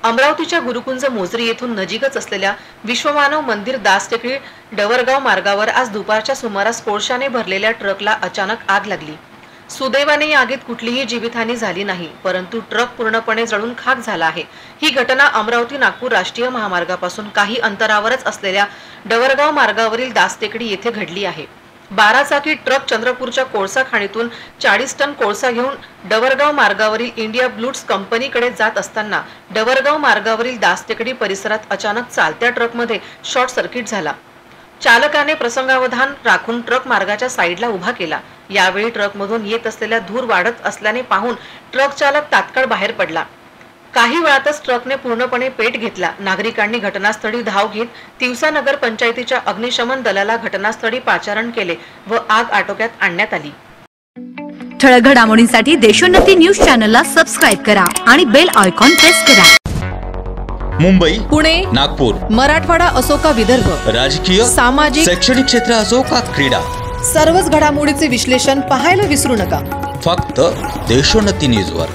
अमरावतीच्या गुरुकुंज मोजरी येथून नजीकच असलेल्या विश्वमानव मंदिर दासटेकडी डवरगाव मार्गावर आज दुपारच्या सुमारास कोळशाने भरलेल्या ट्रकला अचानक आग लागली। सुदैवाने या आगीत कुठलीही जीवितहानी झाली नाही, परंतु ट्रक पूर्णपणे जळून खाक झाला आहे। ही घटना अमरावती नागपूर राष्ट्रीय महामार्गापासून काही अंतरावरच असलेल्या डवरगाव मार्गावरील दासटेकडी येथे घडली आहे। 12 चाकी ट्रक चंद्रपूरच्या कोळसा खाणीतून 40 टन कोळसा घेऊन डवरगाव मार्गावरील इंडिया ब्लूट्स कंपनीकडे जात असताना डवरगाव मार्गावरील दासटेकडी परिसरात अचानक चालत्या ट्रकमध्ये शॉर्ट सर्किट झाला। चालकाने प्रसंगावधान राखून ट्रक मार्गाच्या साईडला उभा केला। यावेळी ट्रकमधून येत असलेला धूर वाढत असल्याने पाहून ट्रक चालक तात्काळ बाहेर पडला। काही वेळातच ट्रकने पूर्णपणे पेट घेतला। नागरिकांनी घटनास्थळी धाव घेत तिवसा नगर पंचायतीच्या अग्निशमन दलाला घटनास्थळी पाचारण केले व आग आटोक्यात आणण्यात आली। ठळक घडामोडींसाठी देशोन्नती न्यूज चॅनलला सबस्क्राइब करा आणि बेल आयकॉन प्रेस करा। मुंबई, पुणे, नागपूर, मराठवाडा असो का विदर्भ, राजकीय, सामाजिक, शैक्षणिक क्षेत्र असो का क्रीडा, सर्वच घडामोडीचे विश्लेषण पाहायला विसरू नका। फक्त देशोन्नती न्यूजवर।